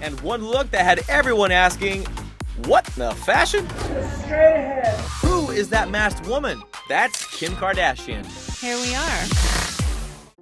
And one look that had everyone asking, what the fashion? Who is that masked woman? That's Kim Kardashian. Here we are.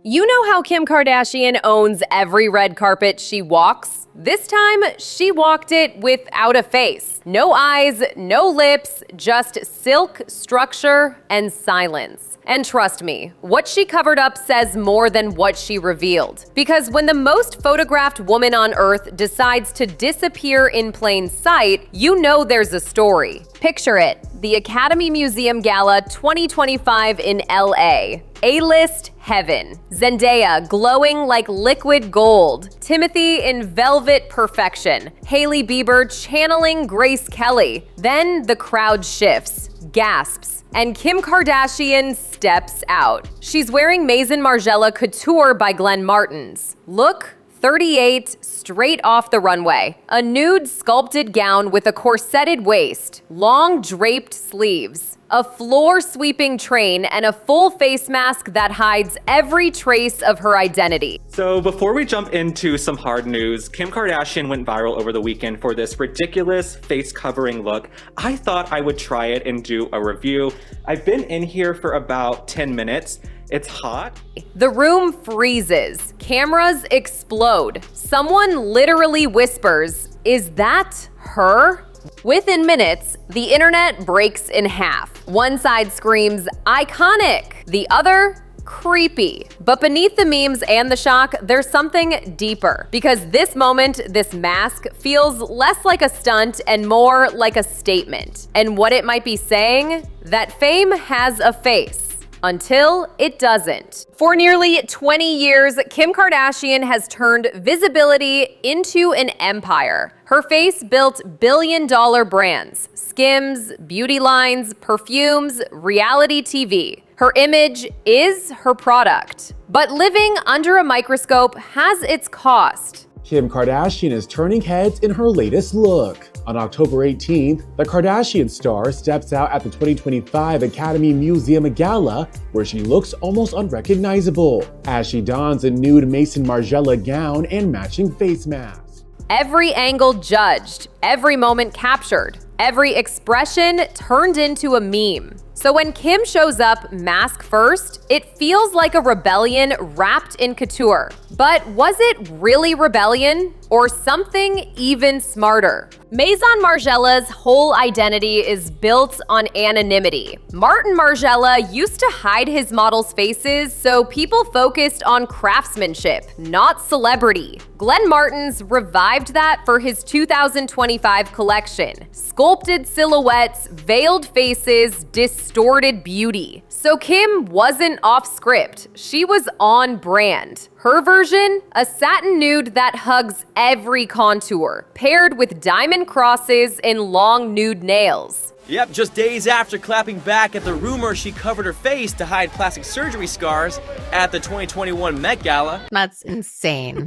You know how Kim Kardashian owns every red carpet she walks? This time, she walked it without a face. No eyes, no lips, just silk, structure, and silence. And trust me, what she covered up says more than what she revealed. Because when the most photographed woman on earth decides to disappear in plain sight, you know there's a story. Picture it, the Academy Museum Gala 2025 in LA. A-list heaven. Zendaya glowing like liquid gold. Timothée in velvet perfection. Hailey Bieber channeling Grace Kelly. Then the crowd shifts, gasps, and Kim Kardashian steps out. She's wearing Maison Margiela Couture by Glenn Martens. Look 38, straight off the runway. A nude sculpted gown with a corseted waist, long draped sleeves, a floor-sweeping train, and a full face mask that hides every trace of her identity. So before we jump into some hard news, Kim Kardashian went viral over the weekend for this ridiculous face covering look. I thought I would try it and do a review. I've been in here for about 10 minutes. It's hot. The room freezes. Cameras explode. Someone literally whispers, "Is that her?" Within minutes, the internet breaks in half. One side screams, "Iconic!" The other, creepy. But beneath the memes and the shock, there's something deeper. Because this moment, this mask, feels less like a stunt and more like a statement. And what it might be saying? That fame has a face. Until it doesn't. For nearly 20 years, Kim Kardashian has turned visibility into an empire. Her face built billion-dollar brands, Skims, beauty lines, perfumes, reality TV. Her image is her product. But living under a microscope has its cost. Kim Kardashian is turning heads in her latest look. On October 18th, the Kardashian star steps out at the 2025 Academy Museum Gala, where she looks almost unrecognizable, as she dons a nude Maison Margiela gown and matching face mask. Every angle judged, every moment captured, every expression turned into a meme. So when Kim shows up mask first, it feels like a rebellion wrapped in couture. But was it really rebellion? Or something even smarter? Maison Margiela's whole identity is built on anonymity. Martin Margiela used to hide his models' faces, so people focused on craftsmanship, not celebrity. Glenn Martens revived that for his 2025 collection. Sculpted silhouettes, veiled faces, distorted beauty. So Kim wasn't off script, she was on brand. Her version? A satin nude that hugs every contour, paired with diamond crosses and long nude nails. Yep, just days after clapping back at the rumor she covered her face to hide plastic surgery scars at the 2021 Met Gala, That's insane.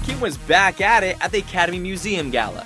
Kim was back at it at the Academy Museum Gala.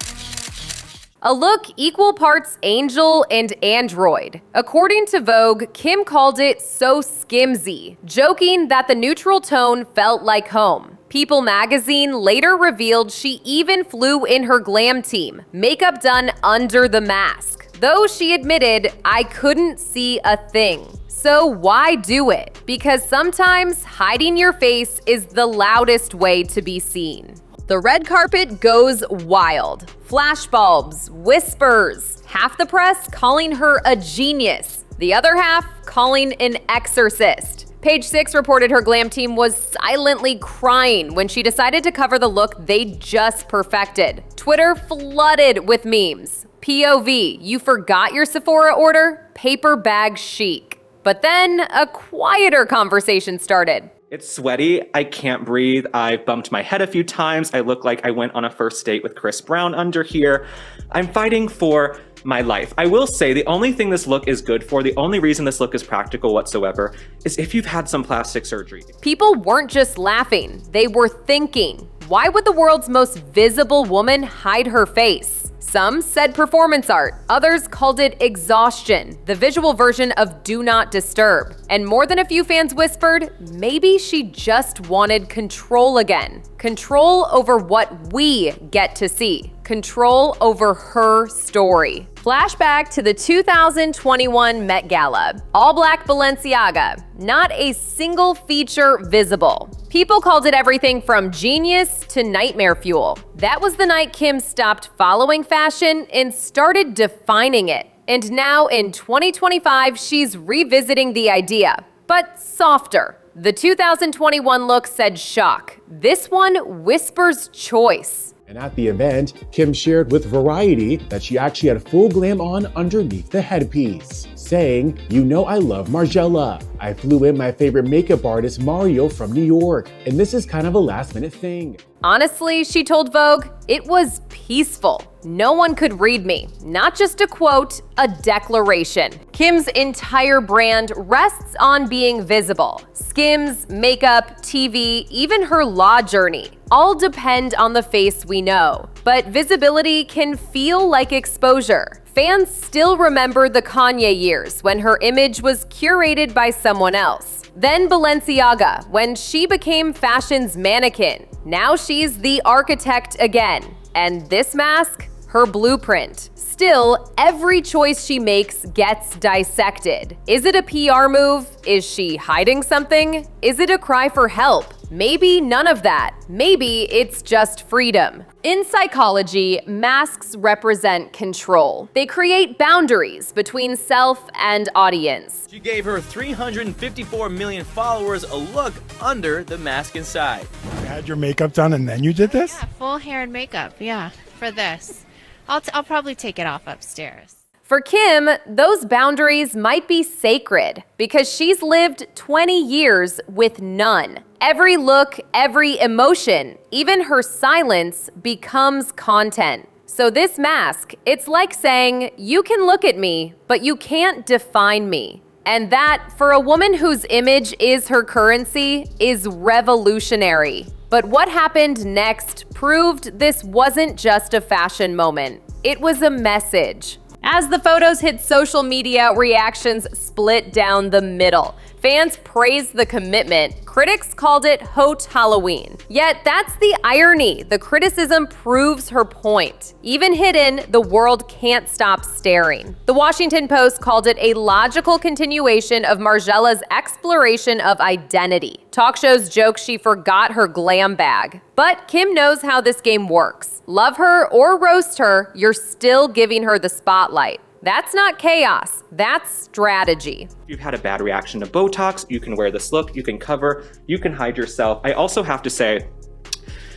A look equal parts angel and android. According to Vogue, Kim called it so skimsy, joking that the neutral tone felt like home. People magazine later revealed she even flew in her glam team, makeup done under the mask. Though she admitted, "I couldn't see a thing." So why do it? Because sometimes hiding your face is the loudest way to be seen. The red carpet goes wild. Flashbulbs, whispers, half the press calling her a genius, the other half calling an exorcist. Page 6 reported her glam team was silently crying when she decided to cover the look they just perfected. Twitter flooded with memes. POV, you forgot your Sephora order? Paper bag chic. But then a quieter conversation started. It's sweaty, I can't breathe, I've bumped my head a few times, I look like I went on a first date with Chris Brown under here. I'm fighting for my life. I will say the only thing this look is good for, the only reason this look is practical whatsoever, is if you've had some plastic surgery. People weren't just laughing, they were thinking. Why would the world's most visible woman hide her face? Some said performance art. Others called it exhaustion, the visual version of Do Not Disturb. And more than a few fans whispered, maybe she just wanted control again. Control over what we get to see. Control over her story. Flashback to the 2021 Met Gala. All black Balenciaga. Not a single feature visible. People called it everything from genius to nightmare fuel. That was the night Kim stopped following fashion and started defining it. And now in 2025, she's revisiting the idea, but softer. The 2021 look said shock. This one whispers choice. And at the event, Kim shared with Variety that she actually had full glam on underneath the headpiece, saying, "You know I love Margiela. I flew in my favorite makeup artist Mario from New York, and this is kind of a last-minute thing." Honestly, she told Vogue, it was peaceful. No one could read me. Not just a quote, a declaration. Kim's entire brand rests on being visible. Skims, makeup, TV, even her law journey all depend on the face we know. But visibility can feel like exposure. Fans still remember the Kanye years when her image was curated by someone else. Then Balenciaga, when she became fashion's mannequin. Now she's the architect again. And this mask? Her blueprint. Still, every choice she makes gets dissected. Is it a PR move? Is she hiding something? Is it a cry for help? Maybe none of that. Maybe it's just freedom. In psychology, masks represent control. They create boundaries between self and audience. She gave her 354 million followers a look under the mask inside. You had your makeup done and then you did this? Yeah, full hair and makeup, yeah, for this. I'll probably take it off upstairs. For Kim, those boundaries might be sacred because she's lived 20 years with none. Every look, every emotion, even her silence becomes content. So this mask, it's like saying, you can look at me, but you can't define me. And that, for a woman whose image is her currency, is revolutionary. But what happened next proved this wasn't just a fashion moment. It was a message. As the photos hit social media, reactions split down the middle. Fans praised the commitment. Critics called it Haute Halloween. Yet that's the irony. The criticism proves her point. Even hidden, the world can't stop staring. The Washington Post called it a logical continuation of Margiela's exploration of identity. Talk shows joke she forgot her glam bag. But Kim knows how this game works. Love her or roast her, you're still giving her the spotlight. That's not chaos, that's strategy. If you've had a bad reaction to Botox, you can wear this look, you can cover, you can hide yourself. I also have to say,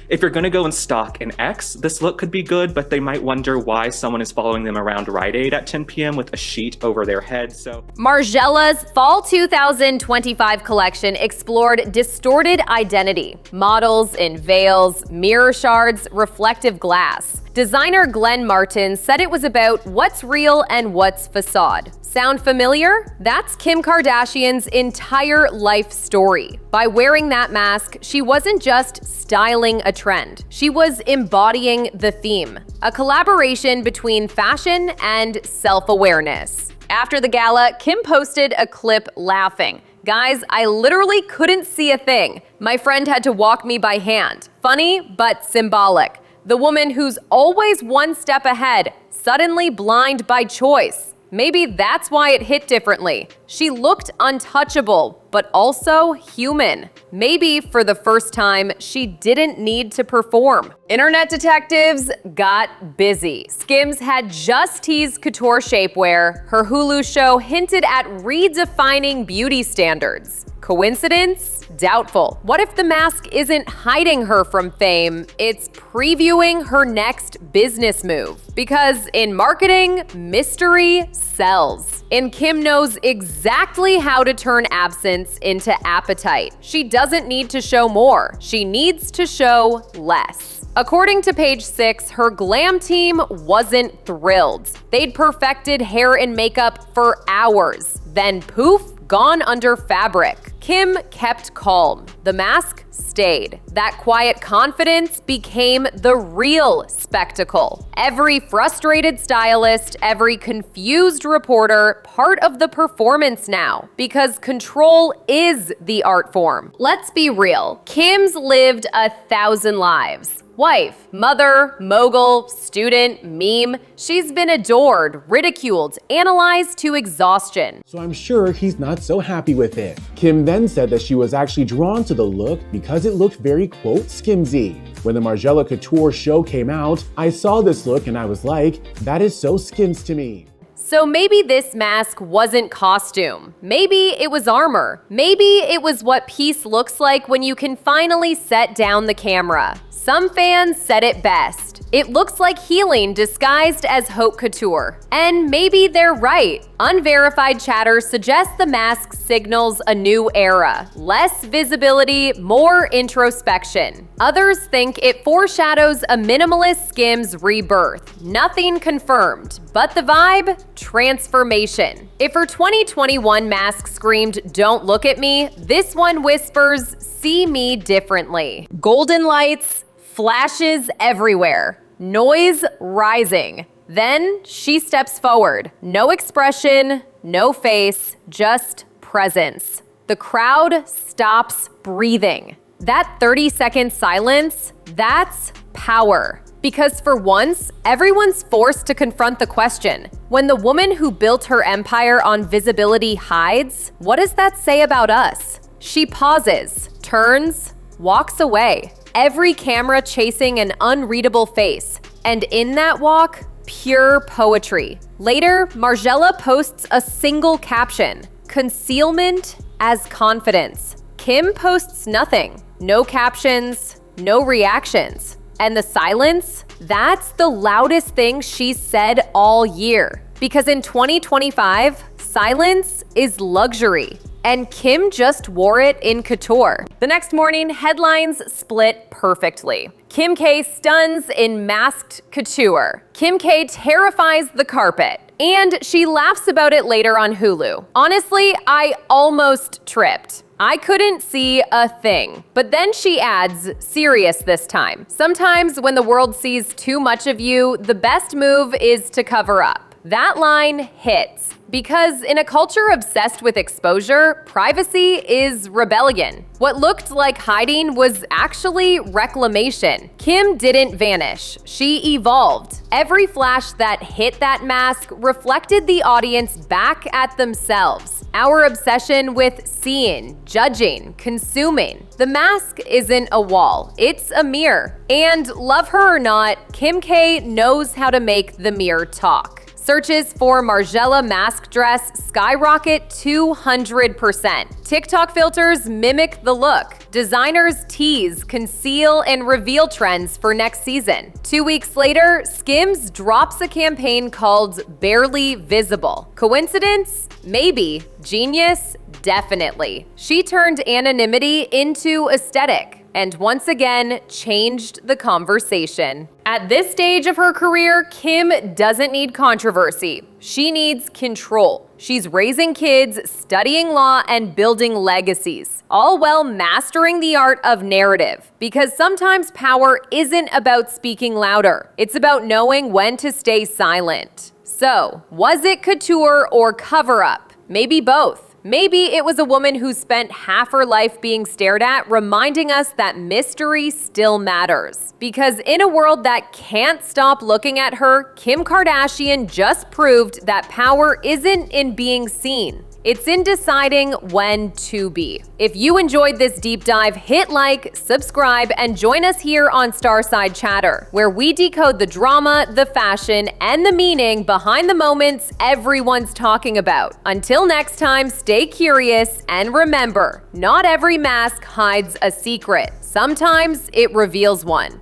if you're gonna go and stalk an ex, this look could be good, but they might wonder why someone is following them around Rite Aid at 10 p.m. with a sheet over their head, so. Margiela's Fall 2025 collection explored distorted identity. Models in veils, mirror shards, reflective glass. Designer Glenn Martens said it was about what's real and what's facade. Sound familiar? That's Kim Kardashian's entire life story. By wearing that mask, she wasn't just styling a trend. She was embodying the theme, a collaboration between fashion and self-awareness. After the gala, Kim posted a clip laughing. Guys, I literally couldn't see a thing. My friend had to walk me by hand. Funny, but symbolic. The woman who's always one step ahead, suddenly blind by choice. Maybe that's why it hit differently. She looked untouchable, but also human. Maybe for the first time, she didn't need to perform. Internet detectives got busy. Skims had just teased couture shapewear. Her Hulu show hinted at redefining beauty standards. Coincidence? Doubtful. What if the mask isn't hiding her from fame? It's previewing her next business move. Because in marketing, mystery sells. And Kim knows exactly how to turn absence into appetite. She doesn't need to show more. She needs to show less. According to Page 6, her glam team wasn't thrilled. They'd perfected hair and makeup for hours. Then poof, gone under fabric. Kim kept calm. The mask stayed. That quiet confidence became the real spectacle. Every frustrated stylist, every confused reporter, part of the performance now, because control is the art form. Let's be real. Kim's lived 1,000 lives. Wife, mother, mogul, student, meme. She's been adored, ridiculed, analyzed to exhaustion. So I'm sure he's not so happy with it. Kim then said that she was actually drawn to the look because it looked very, quote, skimsy. When the Margiela Couture show came out, I saw this look and I was like, that is so Skims to me. So maybe this mask wasn't costume. Maybe it was armor. Maybe it was what peace looks like when you can finally set down the camera. Some fans said it best. It looks like healing disguised as haute couture. And maybe they're right. Unverified chatter suggests the mask signals a new era. Less visibility, more introspection. Others think it foreshadows a minimalist Skims rebirth. Nothing confirmed, but the vibe? Transformation. If her 2021 mask screamed, "Don't look at me," this one whispers, "See me differently." Golden lights, flashes everywhere, noise rising. Then she steps forward. No expression, no face, just presence. The crowd stops breathing. That 30-second silence, that's power. Because for once, everyone's forced to confront the question. When the woman who built her empire on visibility hides, what does that say about us? She pauses, turns, walks away. Every camera chasing an unreadable face. And in that walk, pure poetry. Later, Margiela posts a single caption: concealment as confidence. Kim posts nothing. No captions, no reactions. And the silence? That's the loudest thing she's said all year. Because in 2025, silence is luxury. And Kim just wore it in couture. The next morning, headlines split perfectly. Kim K stuns in masked couture. Kim K terrifies the carpet. And she laughs about it later on Hulu. Honestly, I almost tripped. I couldn't see a thing. But then she adds, serious this time. Sometimes when the world sees too much of you, the best move is to cover up. That line hits. Because in a culture obsessed with exposure, privacy is rebellion. What looked like hiding was actually reclamation. Kim didn't vanish. She evolved. Every flash that hit that mask reflected the audience back at themselves. Our obsession with seeing, judging, consuming. The mask isn't a wall, it's a mirror. And love her or not, Kim K knows how to make the mirror talk. Searches for Margiela mask dress skyrocket 200%. TikTok filters mimic the look. Designers tease, conceal, and reveal trends for next season. 2 weeks later, Skims drops a campaign called Barely Visible. Coincidence? Maybe. Genius? Definitely. She turned anonymity into aesthetic. And once again, changed the conversation. At this stage of her career, Kim doesn't need controversy. She needs control. She's raising kids, studying law, and building legacies, all while mastering the art of narrative. Because sometimes power isn't about speaking louder. It's about knowing when to stay silent. So, was it couture or cover-up? Maybe both. Maybe it was a woman who spent half her life being stared at, reminding us that mystery still matters. Because in a world that can't stop looking at her, Kim Kardashian just proved that power isn't in being seen. It's in deciding when to be. If you enjoyed this deep dive, hit like, subscribe, and join us here on Starside Chatter, where we decode the drama, the fashion, and the meaning behind the moments everyone's talking about. Until next time, stay curious, and remember, not every mask hides a secret. Sometimes it reveals one.